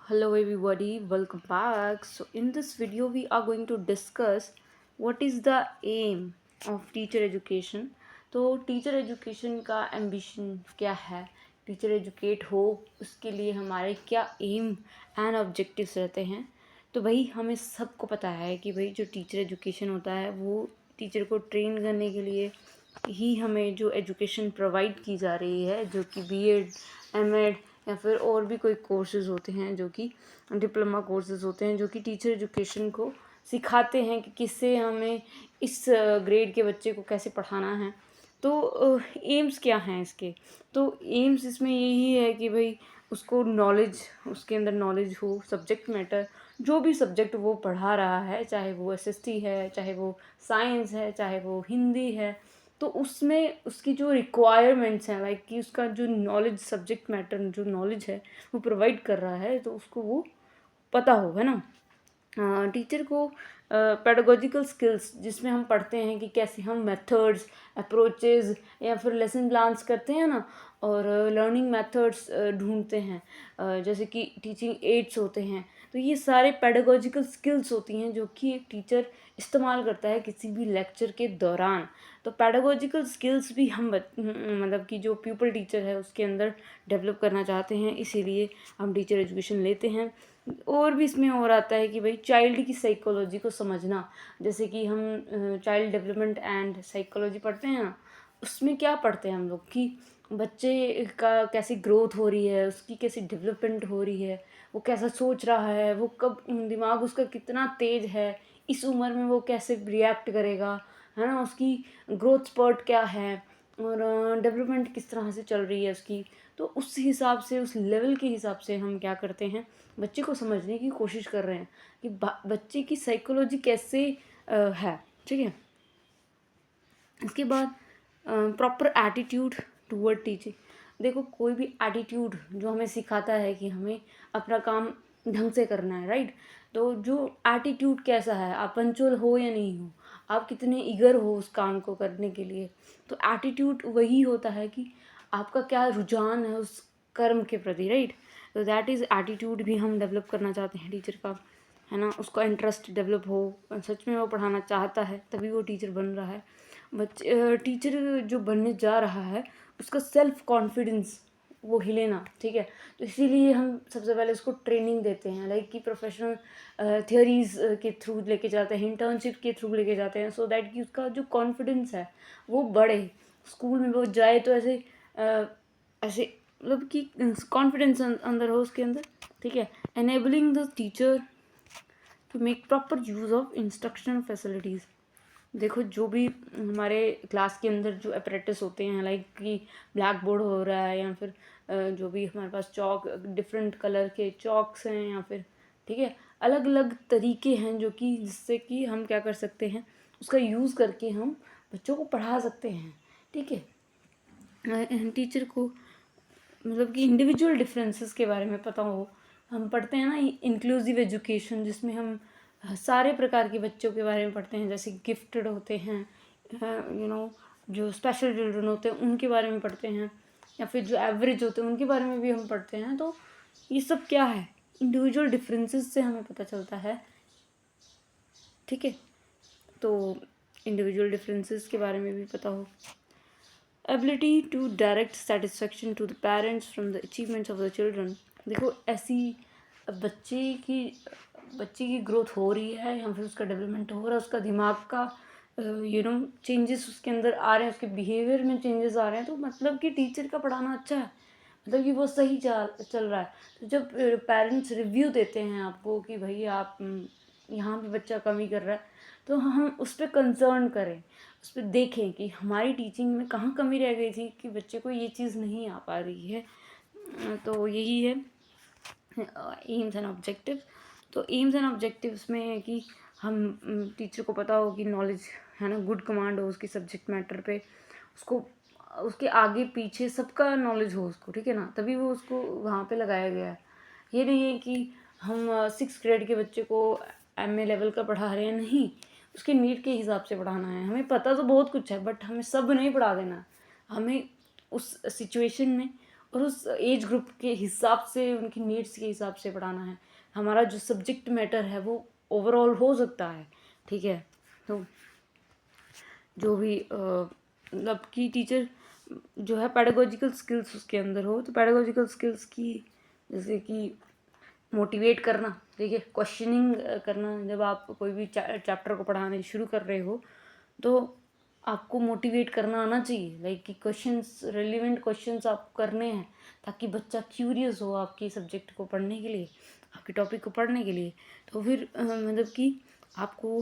Hello everybody, welcome back. So in this video we are going to discuss what is the aim of teacher education. तो teacher education का ambition क्या है, teacher educate हो उसके लिए हमारे क्या एम एंड ऑब्जेक्टिव्स रहते हैं। तो भाई हमें सबको पता है कि भाई जो टीचर एजुकेशन होता है वो टीचर को ट्रेन करने के लिए ही हमें जो एजुकेशन प्रोवाइड की जा रही है, जो कि बीएड, एमएड या फिर और भी कोई कोर्सेज़ होते हैं, जो कि डिप्लोमा कोर्सेज़ होते हैं, जो कि टीचर एजुकेशन को सिखाते हैं कि किससे हमें इस ग्रेड के बच्चे को कैसे पढ़ाना है। तो एम्स क्या हैं इसके? तो एम्स इसमें यही है कि भाई उसको नॉलेज, उसके अंदर नॉलेज हो, सब्जेक्ट मैटर, जो भी सब्जेक्ट वो पढ़ा रहा है, चाहे वो एसएसटी है, चाहे वो साइंस है, चाहे वो हिंदी है, तो उसमें उसकी जो रिक्वायरमेंट्स हैं, लाइक कि उसका जो नॉलेज, सब्जेक्ट मैटर जो नॉलेज है वो प्रोवाइड कर रहा है, तो उसको वो पता हो, है ना। टीचर को पेडागोजिकल स्किल्स, जिसमें हम पढ़ते हैं कि कैसे हम मेथड्स, अप्रोचेज़ या फिर लेसन प्लान्स करते हैं ना, और लर्निंग मेथड्स ढूंढते हैं, जैसे कि टीचिंग एड्स होते हैं। तो ये सारे पेडागोजिकल स्किल्स होती हैं जो कि एक टीचर इस्तेमाल करता है किसी भी लेक्चर के दौरान। तो पेडागोजिकल स्किल्स भी हम मतलब कि जो प्यूपल टीचर है उसके अंदर डेवलप करना चाहते हैं, इसीलिए हम टीचर एजुकेशन लेते हैं। और भी इसमें और आता है कि भाई चाइल्ड की साइकोलॉजी को समझना, जैसे कि हम चाइल्ड डेवलपमेंट एंड साइकोलॉजी पढ़ते हैं ना, उसमें क्या पढ़ते हैं हम लोग कि बच्चे का कैसी ग्रोथ हो रही है, उसकी कैसी डेवलपमेंट हो रही है, वो कैसा सोच रहा है, वो कब, दिमाग उसका कितना तेज है, इस उम्र में वो कैसे रिएक्ट करेगा, है ना, उसकी ग्रोथ स्पर्ट क्या है, और डेवलपमेंट किस तरह से चल रही है उसकी। तो उस हिसाब से, उस लेवल के हिसाब से हम क्या करते हैं, बच्चे को समझने की कोशिश कर रहे हैं कि बच्चे की साइकोलॉजी कैसे है, ठीक है। इसके बाद प्रॉपर एटीट्यूड टूवर्ड टीचिंग। देखो, कोई भी एटीट्यूड जो हमें सिखाता है कि हमें अपना काम ढंग से करना है, राइट। तो जो एटीट्यूड कैसा है, आप पंचुअल हो या नहीं हो, आप कितने ईगर हो उस काम को करने के लिए, तो एटीट्यूड वही होता है कि आपका क्या रुझान है उस कर्म के प्रति, राइट। तो दैट इज़ एटीट्यूड भी हम डेवलप करना चाहते हैं टीचर का, है ना। उसका इंटरेस्ट डेवलप हो, सच में वो पढ़ाना चाहता है, तभी वो टीचर बन रहा है। टीचर जो बनने जा रहा है उसका सेल्फ कॉन्फिडेंस वो हिले ना, ठीक है। तो इसीलिए हम सबसे पहले उसको ट्रेनिंग देते हैं, लाइक कि प्रोफेशनल थियोरीज के थ्रू लेके जाते हैं, इंटर्नशिप के थ्रू लेके जाते हैं, सो दैट कि उसका जो कॉन्फिडेंस है वो बढ़े। स्कूल में वो जाए तो ऐसे ऐसे मतलब कि कॉन्फिडेंस अंदर हो उसके अंदर, ठीक है। Enabling the teacher to make proper use of instructional facilities. देखो, जो भी हमारे क्लास के अंदर जो अपरेटस होते हैं, लाइक कि ब्लैक बोर्ड हो रहा है, या फिर जो भी हमारे पास चौक, डिफरेंट कलर के चौक्स हैं, या फिर, ठीक है, अलग अलग तरीके हैं जो कि जिससे कि हम क्या कर सकते हैं, उसका यूज़ करके हम बच्चों को पढ़ा सकते हैं, ठीक है। टीचर को मतलब कि इंडिविजुअल डिफरेंसेस के बारे में पता हो। हम पढ़ते हैं ना इंक्लूसिव एजुकेशन, जिसमें हम सारे प्रकार के बच्चों के बारे में पढ़ते हैं, जैसे गिफ्टेड होते हैं, जो स्पेशल चिल्ड्रन होते हैं उनके बारे में पढ़ते हैं, या फिर जो एवरेज होते हैं उनके बारे में भी हम पढ़ते हैं। तो ये सब क्या है, इंडिविजुअल डिफरेंसेस से हमें पता चलता है, ठीक है। तो इंडिविजुअल डिफरेंसेस के बारे में भी पता हो। Ability to direct satisfaction to the parents from the achievements of the children. देखो, ऐसी बच्चे की बच्चे की ग्रोथ हो रही है, या फिर उसका डेवलपमेंट हो रहा है, उसका दिमाग का चेंजेस उसके अंदर आ रहे हैं, उसके बिहेवियर में चेंजेस आ रहे हैं, तो मतलब कि टीचर का पढ़ाना अच्छा है, मतलब कि वो सही चल रहा है। तो जब पेरेंट्स रिव्यू देते हैं आपको कि भाई आप यहाँ पे बच्चा कमी कर रहा है, तो हम उस पर कंसर्न करें, उस पर देखें कि हमारी टीचिंग में कहाँ कमी रह गई थी कि बच्चे को ये चीज़ नहीं आ पा रही है। तो यही है एम्स एंड ऑब्जेक्टिव। तो एम्स एंड ऑब्जेक्टिव्स में है कि हम टीचर को पता हो कि नॉलेज, है ना, गुड कमांड हो उसकी सब्जेक्ट मैटर पे, उसको उसके आगे पीछे सबका नॉलेज हो उसको, ठीक है ना, तभी वो उसको वहाँ पे लगाया गया है। ये नहीं है कि हम 6th ग्रेड के बच्चे को MA लेवल का पढ़ा रहे हैं, नहीं, उसके नीड के हिसाब से पढ़ाना है। हमें पता तो बहुत कुछ है, बट हमें सब नहीं पढ़ा देना। हमें उस सिचुएशन में, और उस एज ग्रुप के हिसाब से, उनकी नीड्स के हिसाब से पढ़ाना है। हमारा जो सब्जेक्ट मैटर है वो ओवरऑल हो सकता है, ठीक है। तो जो भी मतलब कि टीचर जो है पैडागोजिकल स्किल्स उसके अंदर हो, तो पैडागोजिकल स्किल्स की जैसे कि मोटिवेट करना, ठीक है, क्वेश्चनिंग करना। जब आप कोई भी चैप्टर को पढ़ाने शुरू कर रहे हो तो आपको मोटिवेट करना आना चाहिए, लाइक कि क्वेश्चंस, रेलिवेंट क्वेश्चंस आप करने हैं ताकि बच्चा क्यूरियस हो आपके सब्जेक्ट को पढ़ने के लिए, आपके टॉपिक को पढ़ने के लिए। तो फिर मतलब कि आपको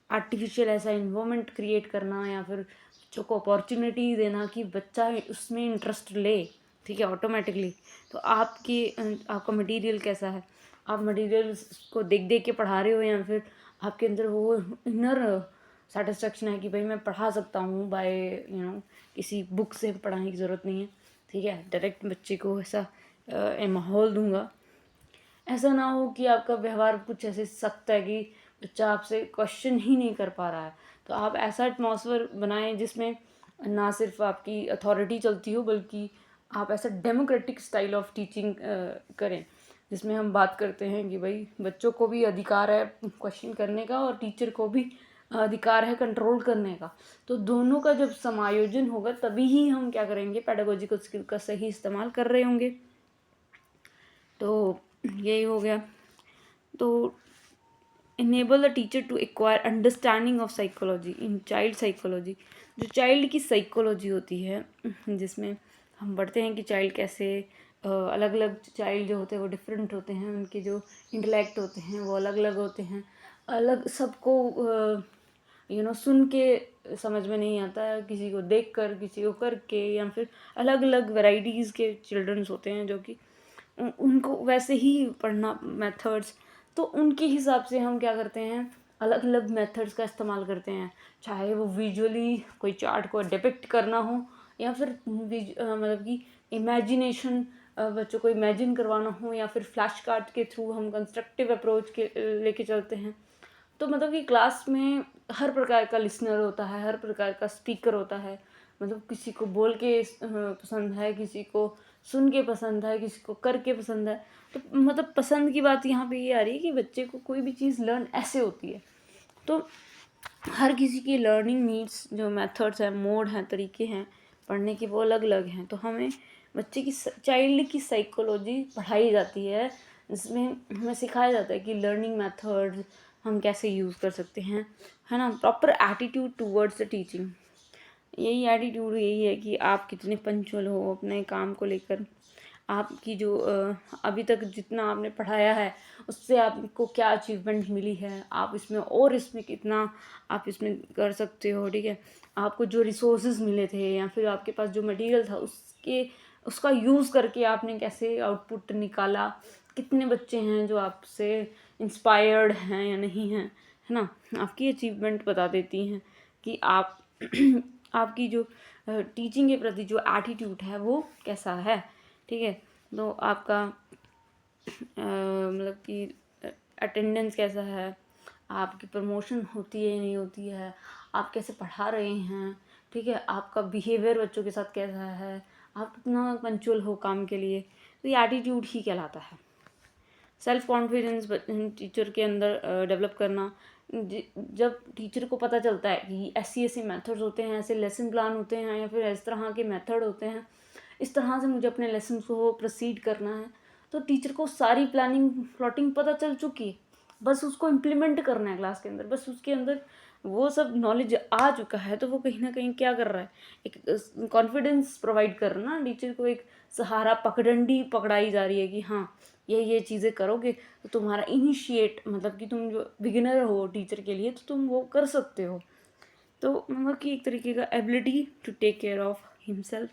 आर्टिफिशियल ऐसा इन्वायरमेंट क्रिएट करना या फिर बच्चों को अपॉर्चुनिटी देना कि बच्चा उसमें इंटरेस्ट ले, ठीक है, ऑटोमेटिकली। तो आपका मटेरियल कैसा है, आप मटेरियल को देख देख के पढ़ा रहे हो या फिर आपके अंदर वो इनर सेटिस्फेक्शन है कि भाई मैं पढ़ा सकता हूँ बाय किसी बुक से पढ़ाने की ज़रूरत नहीं है, ठीक है, डायरेक्ट बच्चे को ऐसा माहौल दूंगा। ऐसा ना हो कि आपका व्यवहार कुछ ऐसे सख्त है कि बच्चा आपसे क्वेश्चन ही नहीं कर पा रहा है। तो आप ऐसा एटमॉस्फेयर बनाएं जिसमें ना सिर्फ आपकी अथॉरिटी चलती हो बल्कि आप ऐसा डेमोक्रेटिक स्टाइल ऑफ टीचिंग करें, जिसमें हम बात करते हैं कि भाई बच्चों को भी अधिकार है क्वेश्चन करने का और टीचर को भी अधिकार है कंट्रोल करने का। तो दोनों का जब समायोजन होगा तभी ही हम क्या करेंगे, पेडागोजिकल स्किल का सही इस्तेमाल कर रहे होंगे। तो यही हो गया। तो enable the teacher to acquire understanding of psychology in child psychology। जो चाइल्ड की साइकोलॉजी होती है जिसमें हम पढ़ते हैं कि चाइल्ड कैसे अलग अलग चाइल्ड जो होते हैं वो डिफरेंट होते हैं, उनके जो इंटेलेक्ट होते हैं वो अलग अलग होते हैं, अलग सबको सुन के समझ में नहीं आता है, किसी को देख कर, किसी को करके, या फिर अलग अलग वैरायटीज़ के चिल्ड्रंस होते हैं जो कि उनको वैसे ही पढ़ना मेथड्स। तो उनके हिसाब से हम क्या करते हैं, अलग अलग मेथड्स का इस्तेमाल करते हैं, चाहे वो विजुअली कोई चार्ट को डिपिक्ट करना हो या फिर मतलब कि इमेजिनेशन, बच्चों को इमेजिन करवाना हो, या फिर फ्लैश कार्ड के थ्रू हम कंस्ट्रक्टिव अप्रोच के लेके चलते हैं। तो मतलब कि क्लास में हर प्रकार का लिसनर होता है, हर प्रकार का स्पीकर होता है। मतलब किसी को बोल के पसंद है, किसी को सुन के पसंद है, किसी को करके पसंद है। तो मतलब पसंद की बात यहाँ पे ये आ रही है कि बच्चे को कोई भी चीज़ लर्न ऐसे होती है। तो हर किसी की लर्निंग नीड्स, जो मेथड्स हैं, मोड हैं, तरीके हैं पढ़ने के, वो अलग अलग हैं। तो हमें बच्चे की, चाइल्ड की साइकोलॉजी पढ़ाई जाती है, जिसमें हमें सिखाया जाता है कि लर्निंग मेथड्स हम कैसे यूज़ कर सकते हैं, है ना। Proper attitude towards the teaching, यही एटीट्यूड यही है कि आप कितने पंचुअल हो अपने काम को लेकर, आपकी जो अभी तक जितना आपने पढ़ाया है उससे आपको क्या अचीवमेंट मिली है, आप इसमें कितना आप इसमें कर सकते हो, ठीक है। आपको जो रिसोर्सेज मिले थे या फिर आपके पास जो मटेरियल था उसका यूज़ करके आपने कैसे आउटपुट निकाला, कितने बच्चे हैं जो आपसे इंस्पायर्ड हैं या नहीं हैं, है ना। आपकी अचीवमेंट बता देती हैं कि आप आपकी जो टीचिंग के प्रति जो एटीट्यूड है वो कैसा है, ठीक है। तो आपका मतलब कि अटेंडेंस कैसा है, आपकी प्रमोशन होती है नहीं होती है, आप कैसे पढ़ा रहे हैं, ठीक है, आपका बिहेवियर बच्चों के साथ कैसा है, आप कितना पंचुअल हो काम के लिए। तो ये एटीट्यूड ही कहलाता है। सेल्फ कॉन्फिडेंस टीचर के अंदर डेवलप करना, जब टीचर को पता चलता है कि ऐसे मेथड्स होते हैं, ऐसे लेसन प्लान होते हैं या फिर इस तरह के मेथड होते हैं, इस तरह से मुझे अपने लेसन को प्रोसीड करना है, तो टीचर को सारी प्लानिंग प्लॉटिंग पता चल चुकी है, बस उसको इम्प्लीमेंट करना है क्लास के अंदर, बस उसके अंदर वो सब नॉलेज आ चुका है। तो वो कहीं ना कहीं क्या कर रहा है, एक कॉन्फिडेंस प्रोवाइड कर रहा है ना टीचर को, एक सहारा, पगडंडी पकड़ाई जा रही है कि हाँ ये चीज़ें करोगे तो तुम्हारा इनिशिएट, मतलब कि तुम जो बिगिनर हो टीचर के लिए तो तुम वो कर सकते हो। तो मतलब कि एक तरीके का ability to take care of himself,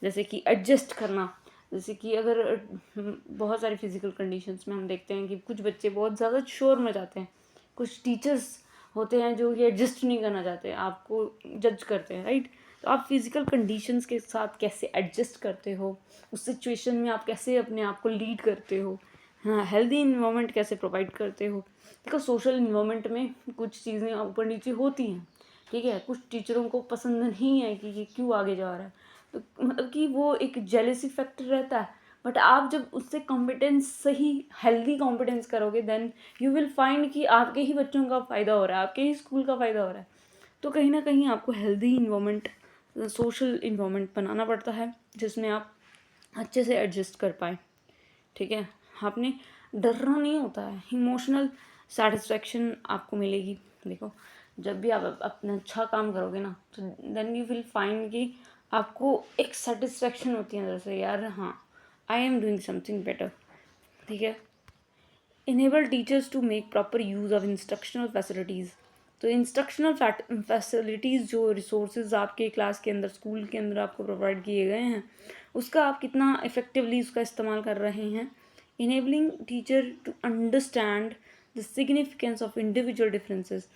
जैसे कि एडजस्ट करना। जैसे कि अगर बहुत सारी फिजिकल कंडीशंस में हम देखते हैं कि कुछ बच्चे बहुत ज़्यादा शोर में जाते हैं, कुछ टीचर्स होते हैं जो ये एडजस्ट नहीं करना चाहते, आपको जज करते हैं, राइट। तो आप फिजिकल कंडीशंस के साथ कैसे एडजस्ट करते हो, उस सिचुएशन में आप कैसे अपने आप को लीड करते हो, हाँ, हेल्दी इन्वायरमेंट कैसे प्रोवाइड करते हो। देखो सोशल इन्वायरमेंट में कुछ चीज़ें ऊपर नीचे होती हैं, ठीक है, कुछ टीचरों को पसंद नहीं है कि ये क्यों आगे जा रहा है, तो मतलब कि वो एक जेलसी फैक्टर रहता है। बट आप जब उससे कॉम्पिटेंस सही हेल्दी कॉम्पिटेंस करोगे, देन यू विल फाइंड कि आपके ही बच्चों का फ़ायदा हो रहा है, आपके ही स्कूल का फ़ायदा हो रहा है। तो कहीं ना कहीं आपको हेल्दी इन्वामेंट, सोशल इन्वामेंट बनाना पड़ता है जिसमें आप अच्छे से एडजस्ट कर पाएँ। ठीक है, आपने डरना नहीं होता है, इमोशनल सेटिस्फेक्शन आपको मिलेगी। देखो, जब भी आप अपना अच्छा काम करोगे ना, तो देन यू विल फाइंड कि आपको एक सेटिस्फेक्शन होती है अंदर से, यार हाँ, I am doing something better. ठीक है। Enable teachers to make proper use of instructional facilities. तो इंस्ट्रक्शनल फैसिलिटीज़ जो रिसोर्सेज आपके क्लास के अंदर, स्कूल के अंदर आपको प्रोवाइड किए गए हैं, उसका आप कितना इफ़ेक्टिवली उसका इस्तेमाल कर रहे हैं। Enabling teacher to understand the significance of individual differences.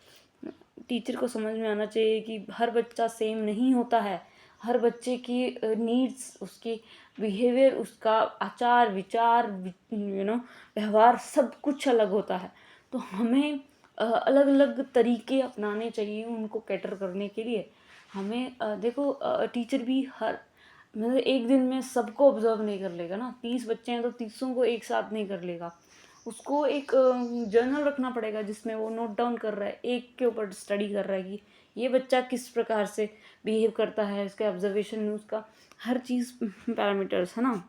Teacher को समझ में आना चाहिए कि हर बच्चा सेम नहीं होता है, हर बच्चे की नीड्स, उसकी बिहेवियर, उसका आचार विचार, व्यवहार सब कुछ अलग होता है। तो हमें अलग अलग तरीके अपनाने चाहिए उनको कैटर करने के लिए। हमें देखो, टीचर भी हर मतलब एक दिन में सबको ऑब्जर्व नहीं कर लेगा ना। 30 बच्चे हैं तो 30 को एक साथ नहीं कर लेगा। उसको एक जर्नल रखना पड़ेगा जिसमें वो नोट डाउन कर रहा है, एक के ऊपर स्टडी कर रहा है कि ये बच्चा किस प्रकार से बिहेव करता है, इसके ऑब्जर्वेशन में उसका हर चीज़ पैरामीटर्स है ना।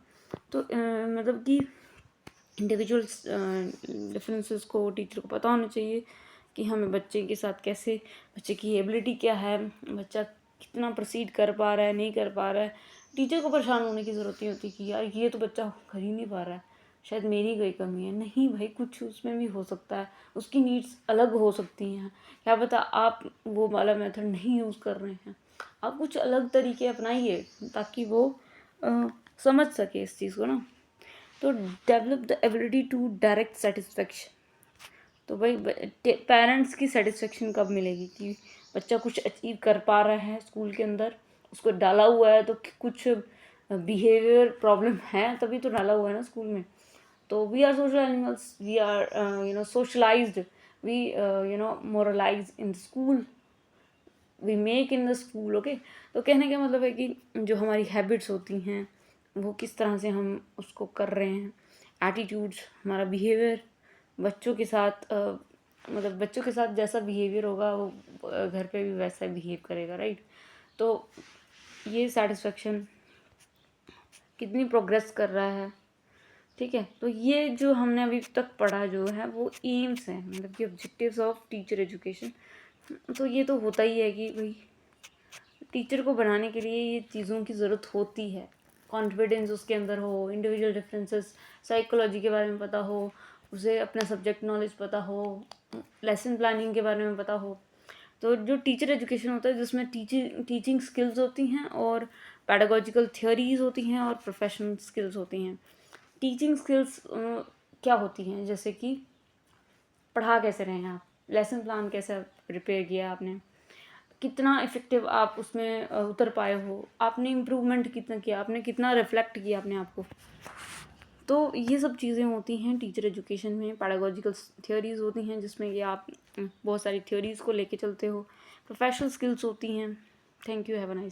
तो मतलब कि इंडिविजुअल डिफरेंसेस को टीचर को पता होना चाहिए कि हमें बच्चे के साथ कैसे, बच्चे की एबिलिटी क्या है, बच्चा कितना प्रोसीड कर पा रहा है, नहीं कर पा रहा है। टीचर को परेशान होने की ज़रूरत नहीं होती कि यार ये तो बच्चा कर ही नहीं पा रहा है, शायद मेरी कोई कमी है। नहीं भाई, कुछ उसमें भी हो सकता है, उसकी नीड्स अलग हो सकती हैं। क्या पता आप वो वाला मेथड नहीं यूज़ कर रहे हैं, आप कुछ अलग तरीके अपनाइए ताकि वो समझ सके इस चीज़ को ना। तो develop the ability to direct satisfaction. तो भाई पेरेंट्स की सेटिस्फेक्शन कब मिलेगी कि बच्चा कुछ अचीव कर पा रहा है स्कूल के अंदर, उसको डाला हुआ है तो कुछ बिहेवियर प्रॉब्लम है तभी तो डाला हुआ है ना स्कूल में। तो we are social animals, we are socialised, we moralise in school, we make in the school. Okay, तो कहने का मतलब है कि जो हमारी हैबिट्स होती हैं वो किस तरह से हम उसको कर रहे हैं, एटीट्यूड्स, हमारा बिहेवियर बच्चों के साथ, मतलब बच्चों के साथ जैसा बिहेवियर होगा वो घर पे भी वैसा बिहेव करेगा, राइट। तो ये सेटिस्फेक्शन कितनी प्रोग्रेस कर रहा है। ठीक है, तो ये जो हमने अभी तक पढ़ा जो है वो एम्स हैं, मतलब कि ऑब्जेक्टिव्स ऑफ टीचर एजुकेशन। तो ये तो होता ही है कि भाई टीचर को बनाने के लिए ये चीज़ों की ज़रूरत होती है। कॉन्फिडेंस उसके अंदर हो, इंडिविजुअल डिफरेंसेस, साइकोलॉजी के बारे में पता हो, उसे अपना सब्जेक्ट नॉलेज पता हो, लेसन प्लानिंग के बारे में पता हो। तो जो टीचर एजुकेशन होता है जिसमें टीचिंग स्किल्स होती हैं और पैडागोजिकल थियोरीज होती हैं और प्रोफेशनल स्किल्स होती हैं। टीचिंग स्किल्स क्या होती हैं, जैसे कि पढ़ा कैसे रहे हैं आप, लेसन प्लान कैसे प्रिपेयर किया आपने, कितना इफ़ेक्टिव आप उसमें उतर पाए हो, आपने इम्प्रूवमेंट कितना किया, आपने कितना रिफ्लेक्ट किया अपने आप को। तो ये सब चीज़ें होती हैं टीचर एजुकेशन में। पैडागोजिकल थियोरीज होती हैं जिसमें कि आप बहुत सारी थ्योरीज़ को लेके चलते हो। प्रोफेशनल स्किल्स होती हैं। Thank you, have a nice